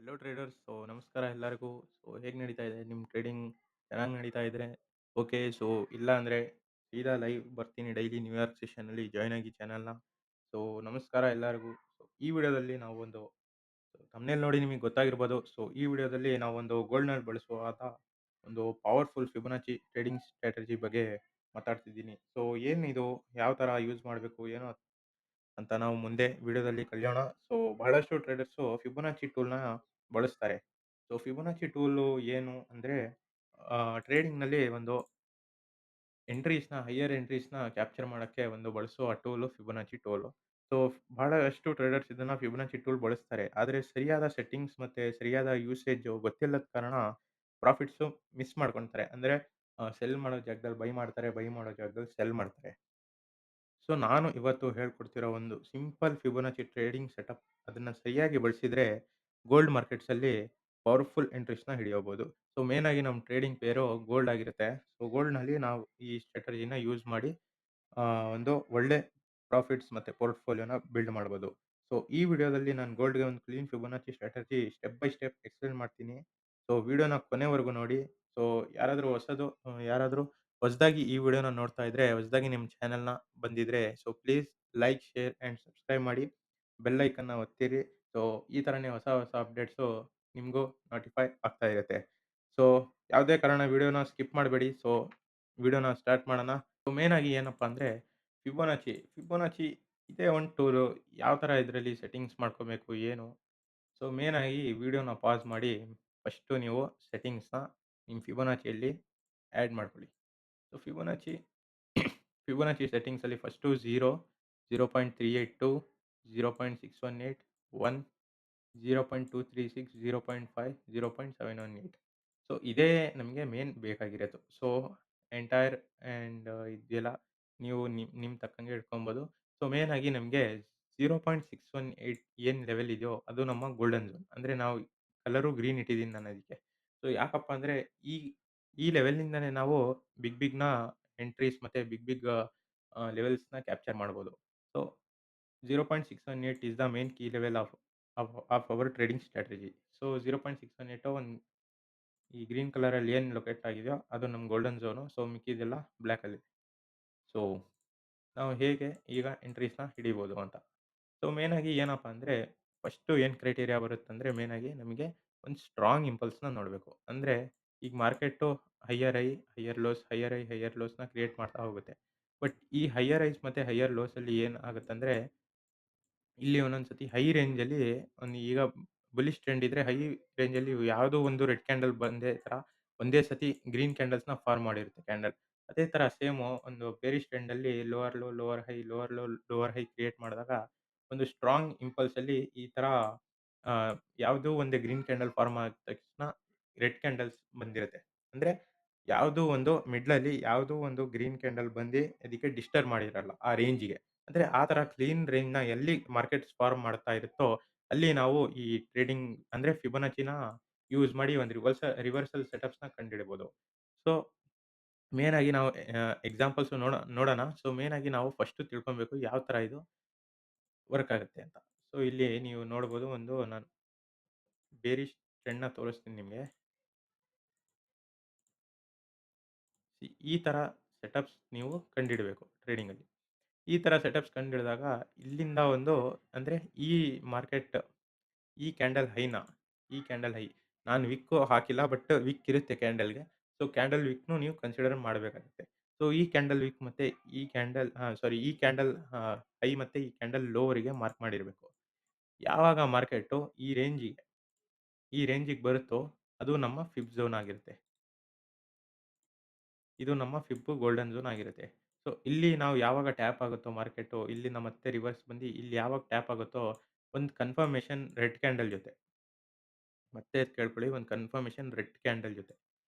Hello traders. ನಮಸ್ಕಾರ ಎಲ್ಲರಿಗೂ. ಹೇಗೆ ನಡೀತಾ ಇದೆ ನಿಮ್ಮ ಟ್ರೇಡಿಂಗ್? ಚೆನ್ನಾಗಿ ನಡೀತಾ ಇದ್ರೆ ಓಕೆ. ಇಲ್ಲ ಅಂದರೆ ಸೀದಾ ಲೈವ್ ಬರ್ತೀನಿ ಡೈಲಿ ನ್ಯೂಯಾರ್ಕ್ ಸೆಷನಲ್ಲಿ ಜಾಯ್ನ್ ಆಗಿ ಚಾನಲ್ನ. ಸೊ ನಮಸ್ಕಾರ ಎಲ್ಲರಿಗೂ. ಈ ವಿಡಿಯೋದಲ್ಲಿ ನಾವು ಒಂದು ಥಂಬ್ನೇಲ್ ನೋಡಿ ನಿಮಗೆ ಗೊತ್ತಾಗಿರ್ಬೋದು. ಈ ವಿಡಿಯೋದಲ್ಲಿ ನಾವು ಒಂದು ಗೋಲ್ಡ್‌ನ ಬಳಸುವಾದ ಒಂದು ಪವರ್‌ಫುಲ್ ಫಿಬೊನಾಚಿ ಟ್ರೇಡಿಂಗ್ ಸ್ಟ್ರಾಟಜಿ ಬಗ್ಗೆ ಮಾತಾಡ್ತಿದ್ದೀನಿ. ಏನಿದು? ಯಾವ ಥರ ಯೂಸ್ ಮಾಡಬೇಕು ಏನೋ ಅಂತ ನಾವು ಮುಂದೆ ವಿಡಿಯೋದಲ್ಲಿ ಕಲಿಯೋಣ. ಬಹಳಷ್ಟು ಟ್ರೇಡರ್ಸು ಫಿಬೊನಾಚಿ ಟೂಲ್‌ನ ಬಳಸ್ತಾರೆ. ಫಿಬೊನಾಚಿ ಟೂಲು ಏನು ಅಂದ್ರೆ ಟ್ರೇಡಿಂಗ್‌ನಲ್ಲಿ ಒಂದು ಹೈಯರ್ ಎಂಟ್ರೀಸ್‌ನ ಕ್ಯಾಪ್ಚರ್ ಮಾಡಕ್ಕೆ ಒಂದು ಬಳಸುವ ಟೂಲು ಫಿಬೊನಾಚಿ ಟೂಲು. ಸೊ, ಬಹಳಷ್ಟು ಟ್ರೇಡರ್ಸ್ ಇದನ್ನ ಫಿಬೊನಾಚಿ ಟೂಲ್ ಬಳಸ್ತಾರೆ. ಆದರೆ ಸರಿಯಾದ ಸೆಟ್ಟಿಂಗ್ಸ್ ಮತ್ತೆ ಸರಿಯಾದ ಯೂಸೇಜು ಗೊತ್ತಿಲ್ಲದ ಕಾರಣ ಪ್ರಾಫಿಟ್ಸು ಮಿಸ್ ಮಾಡ್ಕೊಂತಾರೆ. ಅಂದ್ರೆ ಸೆಲ್ ಮಾಡೋ ಜಾಗದಲ್ಲಿ ಬೈ ಮಾಡ್ತಾರೆ, ಬೈ ಮಾಡೋ ಜಾಗದಲ್ಲಿ ಸೆಲ್ ಮಾಡ್ತಾರೆ. ನಾನು ಇವತ್ತು ಹೇಳ್ಕೊಡ್ತಿರೋ ಒಂದು ಸಿಂಪಲ್ ಫಿಬೊನಾಚಿ ಟ್ರೇಡಿಂಗ್ ಸೆಟಪ್ ಅದನ್ನ ಸರಿಯಾಗಿ ಬಳಸಿದ್ರೆ ಗೋಲ್ಡ್ ಮಾರ್ಕೆಟ್ಸಲ್ಲಿ ಪವರ್‌ಫುಲ್ ಎಂಟ್ರೀಸ್‌ನ ಹಿಡಿಯಬಹುದು. ಮೇನ್ ಆಗಿ ನಮ್ಮ ಟ್ರೇಡಿಂಗ್ ಪೇರು ಗೋಲ್ಡ್ ಆಗಿರುತ್ತೆ. ಗೋಲ್ಡ್‌ನಲ್ಲಿ ನಾವು ಈ ಸ್ಟ್ರಾಟಜಿನ ಯೂಸ್ ಮಾಡಿ ಒಂದು ಒಳ್ಳೆ ಪ್ರಾಫಿಟ್ಸ್ ಮತ್ತೆ ಪೋರ್ಟ್‌ಫೋಲಿಯೋನ ಬಿಲ್ಡ್ ಮಾಡ್ಬೋದು. ಈ ವಿಡಿಯೋದಲ್ಲಿ ನಾನು ಗೋಲ್ಡ್‌ಗೆ ಒಂದು clean Fibonacci strategy step by step explain ಮಾಡ್ತೀನಿ. ವಿಡಿಯೋನ ಕೊನೆವರೆಗೂ ನೋಡಿ. ಸೊ ಯಾರಾದ್ರೂ ಹೊಸದಾಗಿ ಈ ವಿಡಿಯೋನ ನೋಡ್ತಾ ಇದ್ರೆ, ಹೊಸದಾಗಿ ನಿಮ್ಮ ಚಾನೆಲ್‌ನ ಬಂದಿದ್ರೆ please like, share and subscribe ಮಾಡಿ. ಬೆಲ್ ಐಕಾನ್‌ನ ಒತ್ತಿರಿ. ಸೊ ಈ ತರನೇ ಹೊಸ ಹೊಸ ಅಪ್ಡೇಟ್ಸು ನಿಮಗೂ ನೋಟಿಫೈ ಆಗ್ತಾ ಇರುತ್ತೆ. ಸೊ ಯಾವುದೇ ಕಾರಣ ವಿಡಿಯೋನ ಸ್ಕಿಪ್ ಮಾಡಬೇಡಿ. ವಿಡಿಯೋನ ಸ್ಟಾರ್ಟ್ ಮಾಡೋಣ. ಮೇನ್ ಆಗಿ ಏನಪ್ಪಾ ಅಂದ್ರೆ ಫಿಬೊನಾಚಿ ಇದೇ ಒಂದು ಟೂಲು. ಯಾವ ತರ ಇದರಲ್ಲಿ ಸೆಟ್ಟಿಂಗ್ಸ್ ಮಾಡ್ಕೋಬೇಕು ಏನು? ಮೇನ್ ಆಗಿ ವಿಡಿಯೋನ ಪಾಸ್ ಮಾಡಿ ಫಸ್ಟು ನೀವು ಸೆಟ್ಟಿಂಗ್ಸ್‌ನ ನಿಮ್ಮ ಫಿಬೊನಾಚಿಯಲ್ಲಿ ಆಡ್ ಮಾಡ್ಕೊಳ್ಳಿ. ಫಿಬೊನಾಚಿ ಫಿಬೊನಾಚಿ ಸೆಟ್ಟಿಂಗ್ಸಲ್ಲಿ ಫಸ್ಟು 0, 0.382, 0.618, 1, 0.236, 0.5, 0.718. ಇದೇ ನಮಗೆ ಮೇನ್ ಬೇಕಾಗಿರೋದು. ಎಂಟೈರ್ ಆ್ಯಂಡ್ ಇದೆಲ್ಲ ನೀವು ನಿಮ್ಮ ತಕ್ಕಂಗೆ ಇಟ್ಕೊಬೋದು. ಮೇನ್ ಆಗಿ ನಮಗೆ 0.618 ಏನು ಲೆವೆಲ್ ಇದೆಯೋ ಅದು ನಮ್ಮ ಗೋಲ್ಡನ್ ಝೋನ್. ಅಂದ್ರೆ ನಾವು ಕಲರು ಗ್ರೀನ್ ಇಟ್ಟಿದ್ದೀನಿ ನಾನು ಅದಕ್ಕೆ. ಯಾಕಪ್ಪ ಅಂದ್ರೆ ಈ ಈ ಲೆವೆಲ್‌ನಿಂದಾನೇ ನಾವು ಬಿಗ್‌ನ ಎಂಟ್ರೀಸ್ ಮತ್ತೆ ಬಿಗ್ ಲೆವೆಲ್ಸ್‌ನ ಕ್ಯಾಪ್ಚರ್ ಮಾಡ್ಬೋದು. So 0.618 is the main key level of our trading strategy. 0.618 ಒಂದು ಈ ಗ್ರೀನ್ ಕಲರಲ್ಲಿ ಏನು ಲೊಕೇಟ್ ಆಗಿದೆಯೋ ಅದು ನಮ್ಮ ಗೋಲ್ಡನ್ ಝೋನು. ಮಿಕ್ಕಿದ್ದೆಲ್ಲ ಬ್ಲಾಕಲ್ಲಿದೆ. ಸೊ ನಾವು ಹೇಗೆ ಈಗ ಎಂಟ್ರೀಸ್‌ನ ಹಿಡಿಬೋದು ಅಂತ. ಮೇನ್ ಆಗಿ ಏನಪ್ಪಾ ಅಂದ್ರೆ ಫಸ್ಟು ಏನು ಕ್ರೈಟೀರಿಯಾ ಬರುತ್ತಂದ್ರೆ ಮೇನ್ ಆಗಿ ನಮಗೆ ಒಂದು ಸ್ಟ್ರಾಂಗ್ ಇಂಪಲ್ಸ್‌ನ ನೋಡಬೇಕು. ಅಂದ್ರೆ ಈಗ market higher high, higher lows, higher high, higher ಲೋಸ್‌ನ ಕ್ರಿಯೇಟ್ ಮಾಡ್ತಾ ಹೋಗುತ್ತೆ. ಬಟ್ ಈ ಹೈಯರ್ ಹೈಸ್ ಮತ್ತೆ ಹೈಯರ್ ಲೋಸಲ್ಲಿ ಏನು ಆಗುತ್ತಂದ್ರೆ ಇಲ್ಲಿ ಒಂದೊಂದು ಸತಿ ಹೈ ರೇಂಜಲ್ಲಿ ಈಗ ಬುಲಿಶ್ ಟ್ರೆಂಡ್ ಇದ್ರೆ ಹೈ ರೇಂಜಲ್ಲಿ ಯಾವುದೋ ಒಂದು ರೆಡ್ ಕ್ಯಾಂಡಲ್ ಒಂದೇ ಸತಿ ಗ್ರೀನ್ ಕ್ಯಾಂಡಲ್ಸ್‌ನ ಫಾರ್ಮ್ ಮಾಡಿರುತ್ತೆ ಕ್ಯಾಂಡಲ್. ಅದೇ ತರ ಸೇಮು ಒಂದು ಬೇರಿಶ್ ಟ್ರೆಂಡಲ್ಲಿ lower low, lower high, lower low, lower high create ಮಾಡಿದಾಗ ಒಂದು ಸ್ಟ್ರಾಂಗ್ ಇಂಪಲ್ಸಲ್ಲಿ ಈ ತರ ಯಾವುದೋ ಒಂದು ಗ್ರೀನ್ ಕ್ಯಾಂಡಲ್ ಫಾರ್ಮ್ ಆದ ತಕ್ಷಣ ರೆಡ್ ಕ್ಯಾಂಡಲ್ಸ್ ಬಂದಿರುತ್ತೆ. ಅಂದ್ರೆ ಯಾವುದೋ ಒಂದು ಮಿಡ್ಲಲ್ಲಿ ಯಾವುದೋ ಒಂದು ಗ್ರೀನ್ ಕ್ಯಾಂಡಲ್ ಬಂದು ಅದಕ್ಕೆ ಡಿಸ್ಟರ್ಬ್ ಮಾಡಿರಲ್ಲ ಆ ರೇಂಜ್‌ಗೆ. ಅಂದ್ರೆ ಆ ತರ ಕ್ಲೀನ್ ರೇಂಜ್‌ನ ಎಲ್ಲಿ ಮಾರ್ಕೆಟ್ಸ್ ಫಾರ್ಮ್ ಮಾಡ್ತಾ ಇರುತ್ತೋ, ಅಲ್ಲಿ ನಾವು ಈ ಟ್ರೇಡಿಂಗ್ ಅಂದ್ರೆ ಫಿಬೊನಾಚಿನ ಯೂಸ್ ಮಾಡಿ ಒಂದು ರಿವರ್ಸಲ್ ಸೆಟಪ್ಸ್‌ನ ಕಂಡುಹಿಡಿಬಹುದು. ಸೊ, ಮೇನ್ ಆಗಿ ನಾವು ಎಕ್ಸಾಂಪಲ್ಸ್ ನೋಡೋಣ. ಮೇನ್ ಆಗಿ ನಾವು ಫಸ್ಟ್ ತಿಳ್ಕೊಬೇಕು ಯಾವ ತರ ಇದು ವರ್ಕ್ ಆಗುತ್ತೆ ಅಂತ. ಇಲ್ಲಿ ನೀವು ನೋಡಬಹುದು ನಾನು ಬೇರಿಷ್ ಟ್ರೆಂಡ್‌ನ ತೋರಿಸ್ತೀನಿ ನಿಮ್ಗೆ. ಈ ತರ ಸೆಟಪ್ಸ್ ನೀವು ಕಂಡುಹಿಡಿಬೇಕು ಟ್ರೇಡಿಂಗಲ್ಲಿ. ಈ ತರ ಸೆಟಪ್ಸ್ ಕಂಡುಹಿಡಿದಾಗ ಇಲ್ಲಿಂದ ಅಂದ್ರೆ ಈ ಮಾರ್ಕೆಟ್ ಈ ಕ್ಯಾಂಡಲ್ ಹೈನ ಈ ಕ್ಯಾಂಡಲ್ ಹೈ ನಾನು ವಿಕ್ ಹಾಕಿಲ್ಲ. ಬಟ್ ವಿಕ್ ಇರುತ್ತೆ ಕ್ಯಾಂಡಲ್‌ಗೆ. ಕ್ಯಾಂಡಲ್ ವಿಕ್‌ನು ನೀವು ಕನ್ಸಿಡರ್ ಮಾಡಬೇಕಾಗುತ್ತೆ. ಈ ಕ್ಯಾಂಡಲ್ ವಿಕ್ ಮತ್ತೆ ಈ ಕ್ಯಾಂಡಲ್ ಹೈ ಮತ್ತೆ ಈ ಕ್ಯಾಂಡಲ್ ಲೋವರಿಗೆ ಮಾರ್ಕ್ ಮಾಡಿರಬೇಕು. ಯಾವಾಗ ಮಾರ್ಕೆಟು ಈ ರೇಂಜಿಗೆ ಬರುತ್ತೋ ಅದು ನಮ್ಮ ಫಿಬ್ ಝೋನ್ ಆಗಿರುತ್ತೆ. ಇದು ನಮ್ಮ ಫಿಬ್ ಗೋಲ್ಡನ್ ಝೋನ್ ಆಗಿರುತ್ತೆ. ಇಲ್ಲಿ ನಾವು ಯಾವಾಗ ಟ್ಯಾಪ್ ಆಗುತ್ತೋ ಮಾರ್ಕೆಟು ಇಲ್ಲಿಂದ ಮತ್ತೆ ರಿವರ್ಸ್ ಬಂದು ಇಲ್ಲಿ ಯಾವಾಗ ಟ್ಯಾಪ್ ಆಗುತ್ತೋ ಒಂದು ಕನ್ಫರ್ಮೇಷನ್ ರೆಡ್ ಕ್ಯಾಂಡಲ್ ಜೊತೆ ಮತ್ತೆ ಕೇಳ್ಕೊಳ್ಳಿ, ಒಂದು ಕನ್ಫರ್ಮೇಷನ್ ರೆಡ್ ಕ್ಯಾಂಡಲ್ ಜೊತೆ.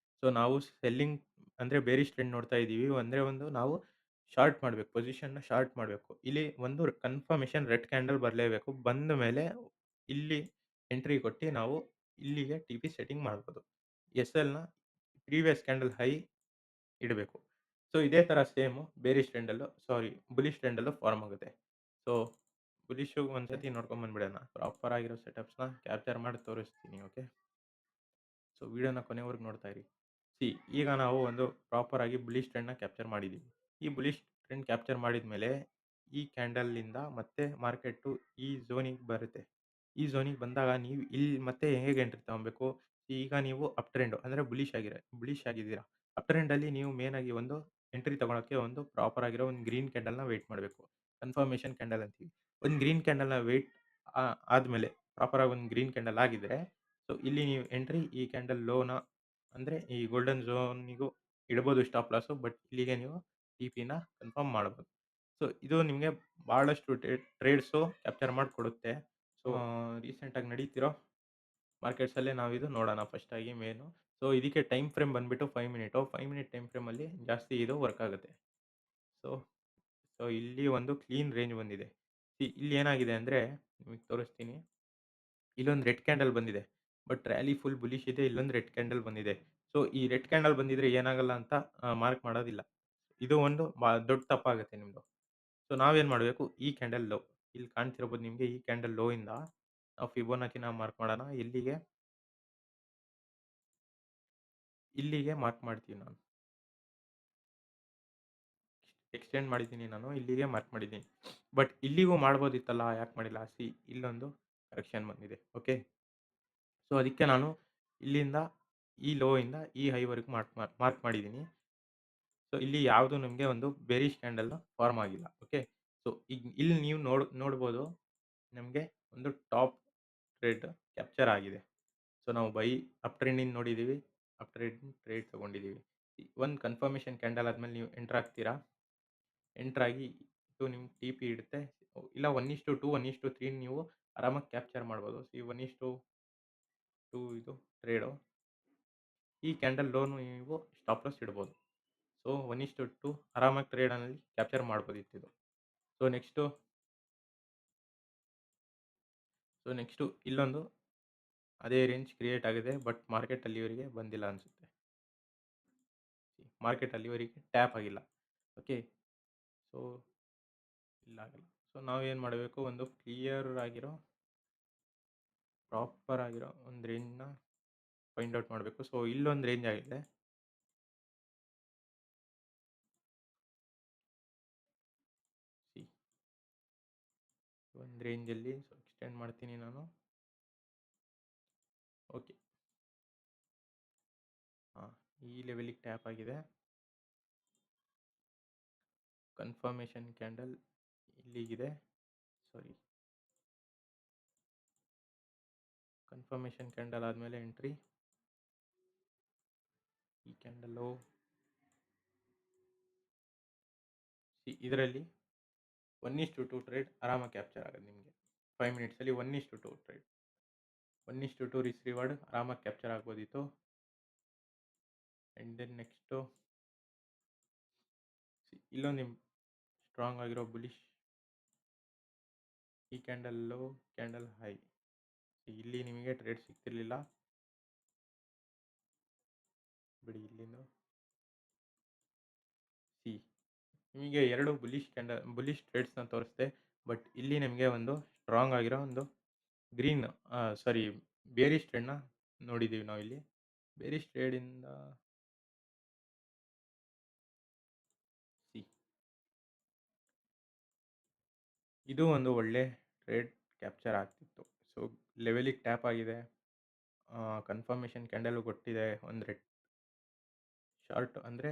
ನಾವು ಸೆಲ್ಲಿಂಗ್ ಅಂದ್ರೆ ಬೇರಿಷ್ ಟ್ರೆಂಡ್ ನೋಡ್ತಾ ಇದ್ದೀವಿ. ನಾವು ಶಾರ್ಟ್ ಮಾಡಬೇಕು. ಪೊಸಿಷನ್‌ನ ಶಾರ್ಟ್ ಮಾಡಬೇಕು. ಇಲ್ಲಿ ಒಂದು ಕನ್ಫರ್ಮೇಷನ್ ರೆಡ್ ಕ್ಯಾಂಡಲ್ ಬರಲೇಬೇಕು. ಬಂದ ಮೇಲೆ ಇಲ್ಲಿ ಎಂಟ್ರಿ ಕೊಟ್ಟು ನಾವು ಇಲ್ಲಿಗೆ ಟಿಪಿ ಸೆಟ್ಟಿಂಗ್ ಮಾಡ್ಬೋದು. ಎಸ್‌ಎಲ್‌ನ ಪ್ರಿವಿಯಸ್ ಕ್ಯಾಂಡಲ್ ಹೈ ಇಡಬೇಕು. ಇದೇ ತರ ಸೇಮು ಬೇರಿಷ್ ಟ್ರೆಂಡಲ್ಲೂ ಬುಲಿಶ್ ಟ್ರೆಂಡಲ್ಲೂ ಫಾರ್ಮ್ ಆಗುತ್ತೆ. ಸೊ ಬುಲಿಶು ಒಂದ್ಸತಿ ನೋಡ್ಕೊಂಡ್ ಬಂದ್ಬಿಡೋಣ. ಪ್ರಾಪರ್ ಆಗಿರೋ ಸೆಟಪ್ಸ್‌ನ ಕ್ಯಾಪ್ಚರ್ ಮಾಡಿ ತೋರಿಸ್ತೀನಿ. ಓಕೆ. ಸೊ ವಿಡಿಯೋನ ಕೊನೆವರೆಗೂ ನೋಡ್ತಾ ಇರಿ. ಸಿ ಈಗ ನಾವು ಒಂದು ಪ್ರಾಪರ್ ಆಗಿ ಬುಲಿಶ್ ಟ್ರೆಂಡ್‌ನ ಕ್ಯಾಪ್ಚರ್ ಮಾಡಿದ್ದೀವಿ. ಈ ಬುಲಿಶ್ ಟ್ರೆಂಡ್ ಕ್ಯಾಪ್ಚರ್ ಮಾಡಿದ್ಮೇಲೆ ಈ ಕ್ಯಾಂಡಲ್‌ನಿಂದ ಮತ್ತೆ ಮಾರ್ಕೆಟು ಈ ಝೋನಿಗೆ ಬರುತ್ತೆ. ಈ ಝೋನಿಗೆ ಬಂದಾಗ ನೀವು ಇಲ್ಲಿ ಮತ್ತೆ ಹೇಗೆ ಎಂಟ್ರಿ ತಗೊಬೇಕು? ಈಗ ನೀವು ಅಪ್ ಟ್ರೆಂಡ್ ಅಂದ್ರೆ ಬುಲಿಶ್ ಆಗಿದ್ದೀರಾ. ಅಪ್ ಟ್ರೆಂಡಲ್ಲಿ ನೀವು ಮೇನ್ ಆಗಿ ಒಂದು ಎಂಟ್ರಿ ತಗೊಳಕ್ಕೆ ಒಂದು ಪ್ರಾಪರ್ ಆಗಿರೋ ಒಂದು ಗ್ರೀನ್ ಕ್ಯಾಂಡಲ್‌ನ ವೇಟ್ ಮಾಡಬೇಕು. ಕನ್ಫರ್ಮೇಷನ್ ಕ್ಯಾಂಡಲ್ ಅಂತೀವಿ. ಒಂದು ಗ್ರೀನ್ ಕ್ಯಾಂಡಲ್‌ನ ವೇಟ್ ಆದ್ಮೇಲೆ ಪ್ರಾಪರ್ ಆಗಿ ಒಂದು ಗ್ರೀನ್ ಕ್ಯಾಂಡಲ್ ಆಗಿದ್ರೆ, ಸೊ ಇಲ್ಲಿ ನೀವು ಎಂಟ್ರಿ ಈ ಕ್ಯಾಂಡಲ್ ಲೋನ ಅಂದ್ರೆ ಈ ಗೋಲ್ಡನ್ ಝೋನಿಗೂ ಇಡ್ಬೋದು ಸ್ಟಾಪ್ ಲಾಸು. ಬಟ್ ಇಲ್ಲಿಗೆ ನೀವು ಟಿಪಿನ ಕನ್ಫರ್ಮ್ ಮಾಡ್ಬೋದು. ಸೊ ಇದು ನಿಮಗೆ ಬಹಳಷ್ಟು ಟ್ರೇಡ್ಸು ಕ್ಯಾಪ್ಚರ್ ಮಾಡಿ ಕೊಡುತ್ತೆ. ಸೊ ರೀಸೆಂಟಾಗಿ ನಡೀತಿರೋ ಮಾರ್ಕೆಟ್ಸಲ್ಲೇ ನಾವಿದು ನೋಡೋಣ ಫಸ್ಟಾಗಿ ಮೇನು. ಸೊ ಇದಕ್ಕೆ ಟೈಮ್ ಫ್ರೇಮ್ ಬಂದ್ಬಿಟ್ಟು 5 ಮಿನಿಟು. 5 ಮಿನಿಟ್ ಟೈಮ್ ಫ್ರೇಮಲ್ಲಿ ಜಾಸ್ತಿ ಇದು ವರ್ಕ್ ಆಗುತ್ತೆ. ಸೊ ಸೊ ಇಲ್ಲಿ ಒಂದು ಕ್ಲೀನ್ ರೇಂಜ್ ಬಂದಿದೆ. ಇಲ್ಲಿ ಏನಾಗಿದೆ ಅಂದ್ರೆ ನಿಮಗೆ ತೋರಿಸ್ತೀನಿ. ಇಲ್ಲೊಂದು ರೆಡ್ ಕ್ಯಾಂಡಲ್ ಬಂದಿದೆ. ಬಟ್ ರ್ಯಾಲಿ ಫುಲ್ ಬುಲಿಶ್ ಇದೆ. ಇಲ್ಲೊಂದು ರೆಡ್ ಕ್ಯಾಂಡಲ್ ಬಂದಿದೆ. ಸೊ ಈ ರೆಡ್ ಕ್ಯಾಂಡಲ್ ಬಂದಿದ್ರೆ ಏನಾಗಲ್ಲ ಅಂತ ಮಾರ್ಕ್ ಮಾಡೋದಿಲ್ಲ. ಇದು ಒಂದು ದೊಡ್ಡ ತಪ್ಪಾಗುತ್ತೆ ನಿಮ್ದು. ಸೊ ನಾವೇನ್ ಮಾಡಬೇಕು ಈ ಕ್ಯಾಂಡಲ್ ಲೋ ಇಲ್ಲಿ ಕಾಣ್ತಿರಬಹುದು ನಿಮ್ಗೆ ಈ ಕ್ಯಾಂಡಲ್ ಲೋ ಇಂದ ನಾವು ಫಿಬೊನಾಚಿನ ಮಾರ್ಕ್ ಮಾಡೋಣ. ಇಲ್ಲಿಗೆ ಮಾರ್ಕ್ ಮಾಡ್ತೀನಿ ನಾನು. ಎಕ್ಸ್ಟೆಂಡ್ ಮಾಡಿದ್ದೀನಿ ನಾನು. ಇಲ್ಲಿಗೆ ಮಾರ್ಕ್ ಮಾಡಿದ್ದೀನಿ. ಬಟ್ ಇಲ್ಲಿಗೂ ಮಾಡ್ಬೋದಿತ್ತಲ್ಲ ಯಾಕೆ ಮಾಡಿಲ್ಲ? ಇಲ್ಲೊಂದು ಕರೆಕ್ಷನ್ ಬಂದಿದೆ. ಓಕೆ. ಸೊ ಅದಕ್ಕೆ ನಾನು ಇಲ್ಲಿಂದ ಈ ಲೋ ಇಂದ ಈ ಹೈವರೆಗೂ ಮಾರ್ಕ್ ಮಾಡಿದ್ದೀನಿ. ಸೊ ಇಲ್ಲಿ ಯಾವುದು ನಮಗೆ ಒಂದು ಬೇರಿಷ್ ಕ್ಯಾಂಡಲ್ ಫಾರ್ಮ್ ಆಗಿಲ್ಲ. ಓಕೆ. ಸೊ ಈಗ ಇಲ್ಲಿ ನೀವು ನೋಡ್ಬೋದು ನಮಗೆ ಒಂದು ಟಾಪ್ ಟ್ರೇಡ್ ಕ್ಯಾಪ್ಚರ್ ಆಗಿದೆ. ಸೊ ನಾವು ಅಪ್ ಟ್ರೆಂಡಿಂದ ನೋಡಿದ್ದೀವಿ. ಅಪ್ ಟ್ರೆಂಡ್ ಟ್ರೇಡ್ ತಗೊಂಡಿದ್ದೀವಿ. ಒಂದು ಕನ್ಫರ್ಮೇಷನ್ ಕ್ಯಾಂಡಲ್ ಆದ್ಮೇಲೆ ನೀವು ಎಂಟರ್ ಆಗ್ತೀರಾ. ಎಂಟರ್ ಆಗಿ ಇದು ನಿಮ್ಗೆ ಟಿಪಿ ಇಡುತ್ತೆ. ಇಲ್ಲ 1:2, 1:3 ನೀವು ಆರಾಮಾಗಿ ಕ್ಯಾಪ್ಚರ್ ಮಾಡ್ಬೋದು. ಸಿ 1:2 ಇದು ಟ್ರೇಡು. ಈ ಕ್ಯಾಂಡಲ್ ಲೋನು ನೀವು ಸ್ಟಾಪ್ ಲಾಸ್ ಇಡ್ಬೋದು. ಸೊ 1:2 ಆರಾಮಾಗಿ ಟ್ರೇಡಲ್ಲಿ ಕ್ಯಾಪ್ಚರ್ ಮಾಡ್ಬೋದಿತ್ತು ಇದು. ಸೊ ನೆಕ್ಸ್ಟು ಇಲ್ಲೊಂದು ಅದೇ ರೇಂಜ್ ಕ್ರಿಯೇಟ್ ಆಗಿದೆ. ಬಟ್ ಮಾರ್ಕೆಟ್ ಅಲ್ಲಿವರೆಗೆ ಬಂದಿಲ್ಲ ಅನ್ಸುತ್ತೆ. ಮಾರ್ಕೆಟ್ ಅಲ್ಲಿವರೆಗೆ ಟ್ಯಾಪ್ ಆಗಿಲ್ಲ. ಓಕೆ. ಸೊ ಇಲ್ಲಾಗಲ್ಲ. ಸೊ ನಾವೇನು ಮಾಡಬೇಕು ಒಂದು ಕ್ಲಿಯರ್ ಆಗಿರೋ ಪ್ರಾಪರ್ ಆಗಿರೋ ಒಂದು ರೇಂಜ್‌ನ ಫೈಂಡ್ ಔಟ್ ಮಾಡಬೇಕು. ಸೊ ಇಲ್ಲೊಂದು ರೇಂಜ್ ಆಗಿದೆ. ಸಿ ಒಂದು ರೇಂಜಲ್ಲಿ ಸೊ ಎಕ್ಸ್ಟೆಂಡ್ ಮಾಡ್ತೀನಿ ನಾನು. ಓಕೆ. ಹಾಂ, ಈ ಲೆವೆಲಿಗೆ ಟ್ಯಾಪ್ ಆಗಿದೆ. ಕನ್ಫರ್ಮೇಷನ್ ಕ್ಯಾಂಡಲ್ ಇಲ್ಲಿಗಿದೆ. ಸಾರಿ, ಕನ್ಫರ್ಮೇಷನ್ ಕ್ಯಾಂಡಲ್ ಆದಮೇಲೆ ಎಂಟ್ರಿ. ಈ ಕ್ಯಾಂಡಲ್ಲು ಇದರಲ್ಲಿ 1:2 ಟ್ರೇಡ್ ಆರಾಮಾಗಿ ಕ್ಯಾಪ್ಚರ್ ಆಗೋದು ನಿಮಗೆ. 5 ಮಿನಿಟ್ಸಲ್ಲಿ 1:2 ಟ್ರೇಡ್. 1:2 ರಿಸ್ಕ್ ರಿವಾರ್ಡ್ ಆರಾಮಾಗಿ ಕ್ಯಾಪ್ಚರ್ ಆಗ್ಬೋದಿತ್ತು. ಆ್ಯಂಡ್ ದೆನ್ ನೆಕ್ಸ್ಟು ಇಲ್ಲೊಂದು ಸ್ಟ್ರಾಂಗ್ ಆಗಿರೋ ಬುಲಿಶ್ ಈ ಕ್ಯಾಂಡಲ್ ಲೋ, ಕ್ಯಾಂಡಲ್ ಹೈ. ಇಲ್ಲಿ ನಿಮಗೆ ಟ್ರೇಡ್ ಸಿಗ್ತಿರ್ಲಿಲ್ಲ. ಬಿಡಿ ಇಲ್ಲಿಂದ ಸಿ ನಿಮಗೆ 2 ಬುಲಿಶ್ ಟ್ರೇಡ್ಸ್‌ನ ತೋರಿಸ್ದೆ. ಬಟ್ ಇಲ್ಲಿ ನಿಮಗೆ ಒಂದು ಸ್ಟ್ರಾಂಗ್ ಆಗಿರೋ ಒಂದು ಗ್ರೀನ್ ಸಾರಿ ಬೇರಿಶ್ ಟ್ರೇಡ್‌ನ ನೋಡಿದ್ದೀವಿ ನಾವಿಲ್ಲಿ. ಬೇರಿಶ್ ಟ್ರೇಡಿಂದ ಸಿ ಇದು ಒಂದು ಒಳ್ಳೆ ಟ್ರೇಡ್ ಕ್ಯಾಪ್ಚರ್ ಆಗ್ತಿತ್ತು. ಸೊ ಲೆವೆಲಿಗೆ ಟ್ಯಾಪ್ ಆಗಿದೆ. ಕನ್ಫರ್ಮೇಷನ್ ಕ್ಯಾಂಡಲ್ ಕೊಟ್ಟಿದೆ. ಒಂದು ರೆಡ್ ಶಾರ್ಟ್ ಅಂದರೆ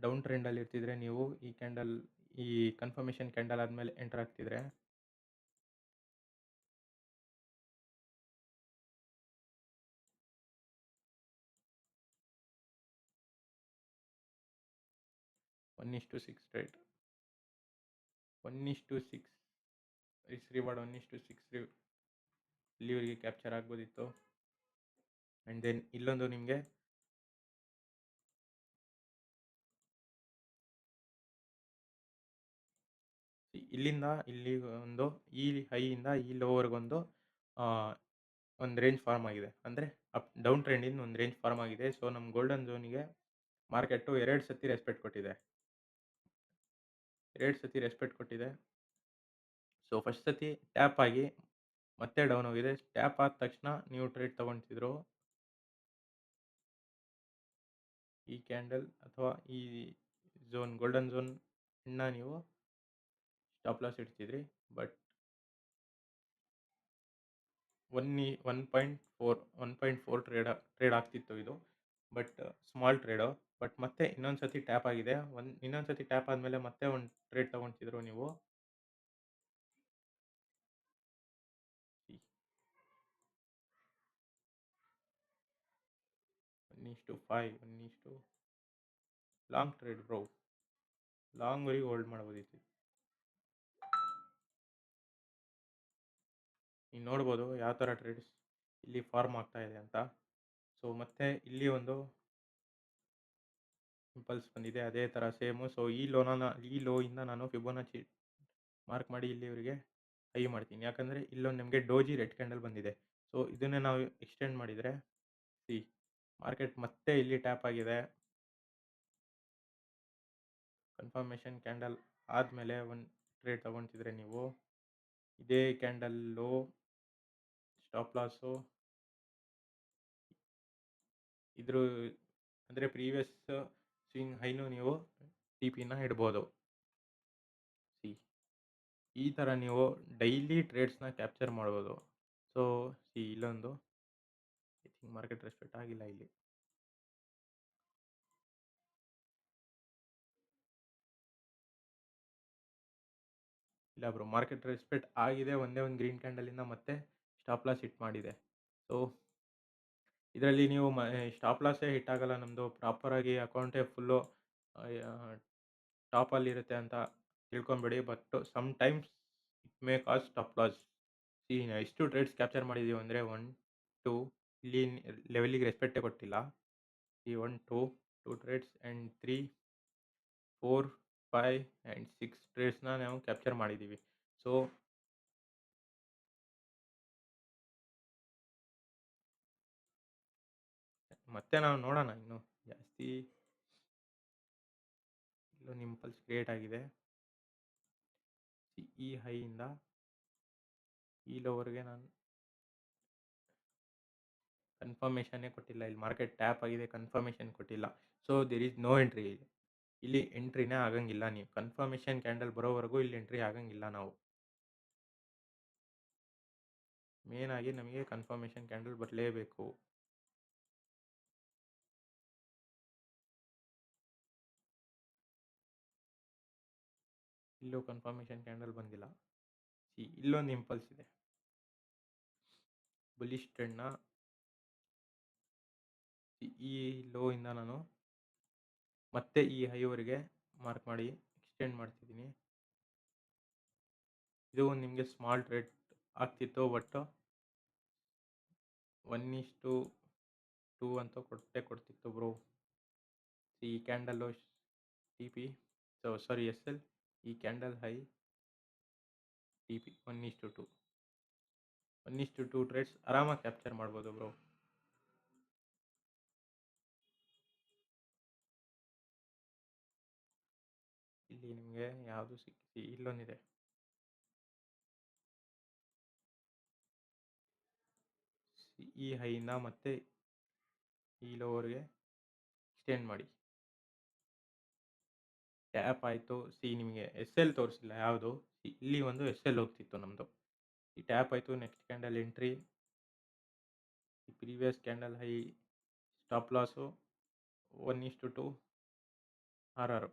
ಡೌನ್ ಟ್ರೆಂಡಲ್ಲಿ ಇರ್ತಿದ್ರೆ ನೀವು ಈ ಕನ್ಫರ್ಮೇಷನ್ ಕ್ಯಾಂಡಲ್ ಆದಮೇಲೆ ಎಂಟರ್ ಆಗ್ತಿದ್ರೆ one is to six trade 1:6 risk reward 1:6 ಇಲ್ಲಿವರೆಗೆ ಕ್ಯಾಪ್ಚರ್ ಆಗ್ಬೋದಿತ್ತು. ಆ್ಯಂಡ್ ದೆನ್ ಇಲ್ಲೊಂದು ನಿಮಗೆ ಇಲ್ಲಿಂದ ಇಲ್ಲಿ ಈ ಹೈಯಿಂದ ಈ ಲೋವರೆಗೊಂದು ಒಂದು ರೇಂಜ್ ಫಾರ್ಮ್ ಆಗಿದೆ. ಅಂದರೆ ಡೌನ್ ಟ್ರೆಂಡಿಂದ ಒಂದು ರೇಂಜ್ ಫಾರ್ಮ್ ಆಗಿದೆ. ಸೊ ನಮ್ಮ ಗೋಲ್ಡನ್ ಝೋನಿಗೆ ಮಾರ್ಕೆಟು 2 ಸತಿ ರೆಸ್ಪೆಕ್ಟ್ ಕೊಟ್ಟಿದೆ. 2 ಸತಿ ರೆಸ್ಪೆಕ್ಟ್ ಕೊಟ್ಟಿದೆ. ಸೊ ಫಸ್ಟ್ ಸತಿ ಟ್ಯಾಪ್ ಆಗಿ ಮತ್ತೆ ಡೌನ್ ಹೋಗಿದೆ. ಟ್ಯಾಪ್ ಆದ ತಕ್ಷಣ ನೀವು ಟ್ರೇಡ್ ತಗೊಳ್ತಿದ್ರು. ಈ ಕ್ಯಾಂಡಲ್ ಅಥವಾ ಈ ಗೋಲ್ಡನ್ ಝೋನ್‌ನ ನೀವು ಸ್ಟಾಪ್ ಲಾಸ್ ಇಡ್ತಿದ್ರಿ. ಬಟ್ 1.4 ಟ್ರೇಡ್ ಆಗ್ತಿತ್ತು ಇದು. But small trade. ಬಟ್ ಮತ್ತೆ ಇನ್ನೊಂದು ಸತಿ ಟ್ಯಾಪ್ ಆಗಿದೆ. ಇನ್ನೊಂದು ಸತಿ ಟ್ಯಾಪ್ ಆದ್ಮೇಲೆ ಮತ್ತೆ ಒಂದು ಟ್ರೇಡ್ ತಗೊಂತಿದ್ರು ನೀವು. 1:5 ಲಾಂಗ್ ಟ್ರೇಡ್ ಬ್ರೋ. ಲಾಂಗ್‌ವರೆಗೆ ಹೋಲ್ಡ್ ಮಾಡ್ಬೋದಿತ್ತು. ನೀವು ನೋಡ್ಬೋದು ಯಾವ ಥರ ಟ್ರೇಡ್ಸ್ ಇಲ್ಲಿ ಫಾರ್ಮ್ ಆಗ್ತಾ ಇದೆ ಅಂತ. ಸೊ ಮತ್ತೆ ಇಲ್ಲಿ ಒಂದು ಇಂಪಲ್ಸ್ ಬಂದಿದೆ ಅದೇ ಥರ ಸೇಮು. ಸೊ ಈ ಲೋ ಇಂದ ನಾನು ಫಿಬೊನಾಚಿ ಮಾರ್ಕ್ ಮಾಡಿ ಇಲ್ಲಿವರೆಗೆ ಹೈ ಮಾಡ್ತೀನಿ. ಯಾಕಂದರೆ ಇಲ್ಲೊಂದು ನಿಮಗೆ ಡೋಜಿ ರೆಡ್ ಕ್ಯಾಂಡಲ್ ಬಂದಿದೆ. ಸೊ ಇದನ್ನೇ ನಾವು ಎಕ್ಸ್ಟೆಂಡ್ ಮಾಡಿದರೆ ಸಿ ಮಾರ್ಕೆಟ್ ಮತ್ತೆ ಇಲ್ಲಿ ಟ್ಯಾಪ್ ಆಗಿದೆ. ಕನ್ಫರ್ಮೇಷನ್ ಕ್ಯಾಂಡಲ್ ಆದಮೇಲೆ ಒಂದು ಟ್ರೇಡ್ ತಗೊಳ್ತಿದ್ರೆ ನೀವು ಇದೇ ಕ್ಯಾಂಡಲ್ ಲೋ ಸ್ಟಾಪ್ ಲಾಸು ಇದ್ರ ಅಂದರೆ ಪ್ರೀವಿಯಸ್ ಸ್ವಿಂಗ್ ಹೈನು ನೀವು ಟಿ.ಪಿನ ಇಡ್ಬೋದು. ಸಿ ಈ ಥರ ನೀವು ಡೈಲಿ ಟ್ರೇಡ್ಸ್‌ನ ಕ್ಯಾಪ್ಚರ್ ಮಾಡ್ಬೋದು. ಸೊ ಸಿ ಇಲ್ಲೊಂದು ಐ ಥಿಂಕ್ ಮಾರ್ಕೆಟ್ ರೆಸ್ಪೆಕ್ಟ್ ಆಗಿಲ್ಲ ಇಲ್ಲಿ. ಇಲ್ಲ ಬ್ರೋ, ಮಾರ್ಕೆಟ್ ರೆಸ್ಪೆಕ್ಟ್ ಆಗಿದೆ. ಒಂದೇ ಒಂದು ಗ್ರೀನ್ ಕ್ಯಾಂಡಲಿಂದ ಮತ್ತೆ ಸ್ಟಾಪ್ ಲಾಸ್ ಹಿಟ್ ಮಾಡಿದೆ. ಸೊ ಇದರಲ್ಲಿ ನೀವು ಸ್ಟಾಪ್ ಲಾಸೇ ಹಿಟ್ ಆಗಲ್ಲ ನಮ್ಮದು. ಪ್ರಾಪರಾಗಿ ಅಕೌಂಟೇ ಫುಲ್ಲು ಟಾಪಲ್ಲಿರುತ್ತೆ ಅಂತ ತಿಳ್ಕೊಂಬೇಡಿ. But sometimes it may cause stop loss. See ಎಷ್ಟು ಟ್ರೇಡ್ಸ್ ಕ್ಯಾಪ್ಚರ್ ಮಾಡಿದ್ದೀವಿ ಅಂದರೆ 1, 2 ಇಲ್ಲಿ ಲೆವೆಲಿಗೆ ರೆಸ್ಪೆಕ್ಟೇ ಕೊಟ್ಟಿಲ್ಲ. ಈ 1, 2 ಟ್ರೇಡ್ಸ್ ಆ್ಯಂಡ್ 3, 4, 5 ಆ್ಯಂಡ್ 6 ಟ್ರೇಡ್ಸ್‌ನ ನಾವು ಕ್ಯಾಪ್ಚರ್ ಮಾಡಿದ್ದೀವಿ. ಸೊ ಮತ್ತೆ ನಾವು ನೋಡೋಣ ಇನ್ನು ಜಾಸ್ತಿ. ಇಲ್ಲೊಂದು ಇಂಪಲ್ಸ್ ಕ್ರಿಯೇಟ್ ಆಗಿದೆ. ಈ ಹೈಯಿಂದ ಈ ಲೋವರೆಗೆ ನಾನು ಕನ್ಫರ್ಮೇಷನ್ನೇ ಕೊಟ್ಟಿಲ್ಲ. ಇಲ್ಲಿ ಮಾರ್ಕೆಟ್ ಟ್ಯಾಪ್ ಆಗಿದೆ, ಕನ್ಫರ್ಮೇಷನ್ ಕೊಟ್ಟಿಲ್ಲ. So there is no entry. ಇಲ್ಲಿ ಎಂಟ್ರಿನೇ ಆಗಂಗಿಲ್ಲ. ನೀವು ಕನ್ಫರ್ಮೇಷನ್ ಕ್ಯಾಂಡಲ್ ಬರೋವರೆಗೂ ಇಲ್ಲಿ ಎಂಟ್ರಿ ಆಗಂಗಿಲ್ಲ ನಾವು. ಮೇನ್ ಆಗಿ ನಮಗೆ ಕನ್ಫರ್ಮೇಷನ್ ಕ್ಯಾಂಡಲ್ ಬರಲೇಬೇಕು. ಇಲ್ಲೂ ಕನ್ಫರ್ಮೇಷನ್ ಕ್ಯಾಂಡಲ್ ಬಂದಿಲ್ಲ. ಇಲ್ಲೊಂದು ಇಂಪಲ್ಸ್ ಇದೆ. ಬುಲಿಶ್ ಟ್ರೆಂಡ್‌ನ ಈ ಲೋ ಇಂದ ನಾನು ಮತ್ತೆ ಈ ಹೈವರೆಗೆ ಮಾರ್ಕ್ ಮಾಡಿ ಎಕ್ಸ್ಟೆಂಡ್ ಮಾಡ್ತಿದ್ದೀನಿ. ಇದು ಒಂದು ನಿಮಗೆ ಸ್ಮಾಲ್ ಟ್ರೇಡ್ ಆಗ್ತಿತ್ತು. ಬಟ್ 1:2 ಅಂತೂ ಕೊಡ್ತಿತ್ತು ಬ್ರೋ. ಈ ಕ್ಯಾಂಡಲ್ಲು ಟಿ.ಪಿ ಎಸ್.ಎಲ್. ಈ ಕ್ಯಾಂಡಲ್ ಹೈ ಟಿ.ಪಿ 1:2 1:2 ಟ್ರೇಡ್ಸ್ ಆರಾಮಾಗಿ ಕ್ಯಾಪ್ಚರ್ ಮಾಡ್ಬೋದು ಬ್ರೋ. ಇಲ್ಲಿ ನಿಮಗೆ ಯಾವುದು ಇಲ್ಲೊಂದಿದೆ. ಈ ಹೈಯಿಂದ ಮತ್ತೆ ಈ ಲೋವರ್ಗೆ ಎಕ್ಸ್ಟೆಂಡ್ ಮಾಡಿ. ಟ್ಯಾಪ್ ಆಯಿತು. ನಿಮಗೆ ಎಸ್.ಎಲ್ ತೋರಿಸಿಲ್ಲ ಯಾವುದು. ಇಲ್ಲಿ ಒಂದು ಎಸ್.ಎಲ್ ಹೋಗ್ತಿತ್ತು ನಮ್ಮದು. ಈ ಟ್ಯಾಪ್ ಆಯಿತು. Next candle entry. ಈ previous candle high stop loss 1:2 RR.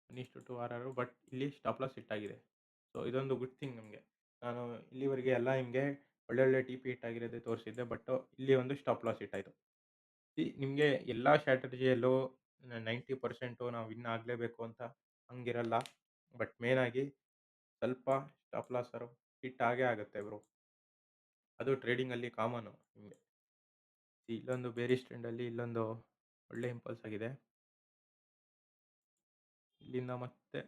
1:2 RR. But ಇಲ್ಲಿ ಸ್ಟಾಪ್ ಲಾಸ್ ಹಿಟ್ ಆಗಿದೆ. ಸೊ ಇದೊಂದು ಗುಡ್ ಥಿಂಗ್ ನಮಗೆ. ನಾನು ಇಲ್ಲಿವರೆಗೆ ಎಲ್ಲ ನಿಮಗೆ ಒಳ್ಳೊಳ್ಳೆ ಟಿ.ಪಿ ಹಿಟ್ ಆಗಿರೋದೇ ತೋರಿಸಿದ್ದೆ. ಬಟ್ ಇಲ್ಲಿ ಒಂದು ಸ್ಟಾಪ್ ಲಾಸ್ ಹಿಟ್ ಆಯಿತು. ನಿಮಗೆ ಎಲ್ಲ ಸ್ಟ್ರಾಟಜಿಯಲ್ಲೂ 90% ನಾವು ವಿನ್ ಆಗಲೇಬೇಕು ಅಂತ ಹಂಗಿರಲ್ಲ. ಬಟ್ ಮೇನ್ ಆಗಿ ಸ್ವಲ್ಪ ಸ್ಟಾಪ್ ಲಾಸರು ಹಿಟ್ ಆಗೇ ಆಗುತ್ತೆ ಬ್ರೋ. ಅದು ಟ್ರೇಡಿಂಗಲ್ಲಿ ಕಾಮನು ನಿಮಗೆ. ಇಲ್ಲೊಂದು ಬೇರಿಶ್ ಟ್ರೆಂಡಲ್ಲಿ ಇಲ್ಲೊಂದು ಒಳ್ಳೆ ಇಂಪಲ್ಸ್ ಆಗಿದೆ. ಇಲ್ಲಿಂದ ಮತ್ತೆ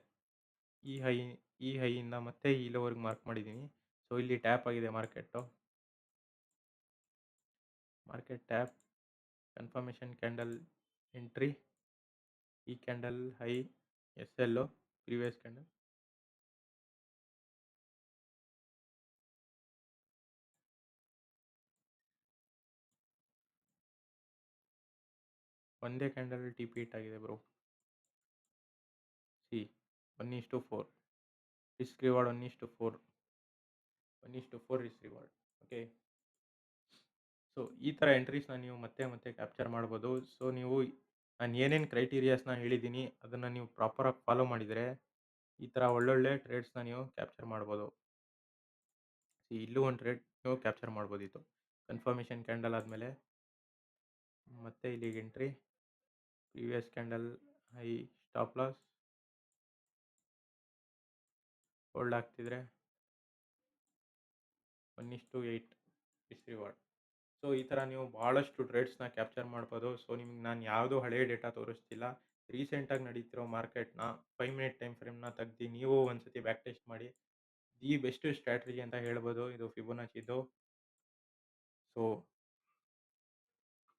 ಈ ಹೈಯಿಂದ ಮತ್ತೆ ಈ ಲೋವರ್ಗೆ ಮಾರ್ಕ್ ಮಾಡಿದ್ದೀನಿ. ಸೊ ಇಲ್ಲಿ ಟ್ಯಾಪ್ ಆಗಿದೆ market tap. Confirmation candle entry. ಈ candle high SL previous candle ಒಂದೇ ಕ್ಯಾಂಡಲ್ TP ಹಿಟ್ ಆಗಿದೆ bro. C 1:4 risk reward 1:4 1:4 risk reward. Okay. So ಈ ಥರ ಎಂಟ್ರೀಸ್‌ನ ನೀವು ಮತ್ತೆ ಮತ್ತೆ ಕ್ಯಾಪ್ಚರ್ ಮಾಡ್ಬೋದು. ಸೊ ನೀವು ನಾನು ಏನೇನು ಕ್ರೈಟೀರಿಯಾಸ್‌ನ ಹೇಳಿದ್ದೀನಿ ಅದನ್ನ ನೀವು ಪ್ರಾಪರಾಗಿ ಫಾಲೋ ಮಾಡಿದರೆ ಈ ಥರ ಒಳ್ಳೊಳ್ಳೆ ಟ್ರೇಡ್ಸ್‌ನ ನೀವು ಕ್ಯಾಪ್ಚರ್ ಮಾಡ್ಬೋದು. ಇಲ್ಲೂ ಒಂದು ಟ್ರೇಡ್ ನೀವು ಕ್ಯಾಪ್ಚರ್ ಮಾಡ್ಬೋದಿತ್ತು. ಕನ್ಫರ್ಮೇಷನ್ ಕ್ಯಾಂಡಲ್ ಆದಮೇಲೆ ಮತ್ತೆ ಇಲ್ಲಿಗೆ entry, previous candle high, stop loss, hold ಆಗ್ತಿದ್ರೆ 1:8 ರಿಸ್ಕ್ ರಿವಾರ್ಡ್. ಸೊ ಈ ಥರ ನೀವು ಭಾಳಷ್ಟು ಟ್ರೇಡ್ಸ್‌ನ ಕ್ಯಾಪ್ಚರ್ ಮಾಡ್ಬೋದು. ಸೊ ನಿಮ್ಗೆ ನಾನು ಯಾವುದೂ ಹಳೆಯ ಡೇಟಾ ತೋರಿಸ್ತಿಲ್ಲ. ರೀಸೆಂಟಾಗಿ ನಡೀತಿರೋ ಮಾರ್ಕೆಟ್‌ನ 5 ಮಿನಿಟ್ ಟೈಮ್ ಫ್ರೇಮ್‌ನ ತೆಗ್ದು ನೀವು ಒಂದ್ಸತಿ ಬ್ಯಾಕ್ ಟೆಸ್ಟ್ ಮಾಡಿ. ದಿ ಬೆಸ್ಟ್ ಸ್ಟ್ರಾಟಜಿ ಅಂತ ಹೇಳ್ಬೋದು ಇದು ಫಿಬೊನಾಚಿದು. ಸೊ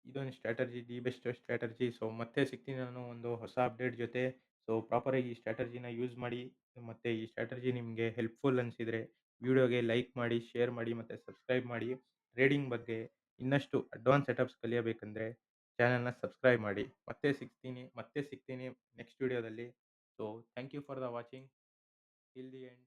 ಇದೊಂದು strategy, the best strategy. So ಮತ್ತೆ ಸಿಗ್ತೀನಿ ನಾನು ಒಂದು ಹೊಸ ಅಪ್ಡೇಟ್ ಜೊತೆ. ಸೊ ಪ್ರಾಪರಾಗಿ ಈ ಸ್ಟ್ರಾಟಜಿನ ಯೂಸ್ ಮಾಡಿ. ಮತ್ತೆ ಈ ಸ್ಟ್ರಾಟಜಿ ನಿಮಗೆ ಹೆಲ್ಪ್‌ಫುಲ್ ಅನಿಸಿದರೆ ವಿಡಿಯೋಗೆ ಲೈಕ್ ಮಾಡಿ, ಶೇರ್ ಮಾಡಿ ಮತ್ತು ಸಬ್ಸ್ಕ್ರೈಬ್ ಮಾಡಿ. ಟ್ರೇಡಿಂಗ್ ಬಗ್ಗೆ ಇನ್ನಷ್ಟು ಅಡ್ವಾನ್ಸ್ ಸೆಟಪ್ಸ್ ಕಲಿಯಬೇಕಂದ್ರೆ ಚಾನೆಲ್‌ನ ಸಬ್ಸ್ಕ್ರೈಬ್ ಮಾಡಿ. ಮತ್ತೆ ಸಿಗ್ತೀನಿ ನೆಕ್ಸ್ಟ್ ವಿಡಿಯೋದಲ್ಲಿ. So thank you for the watching till the end.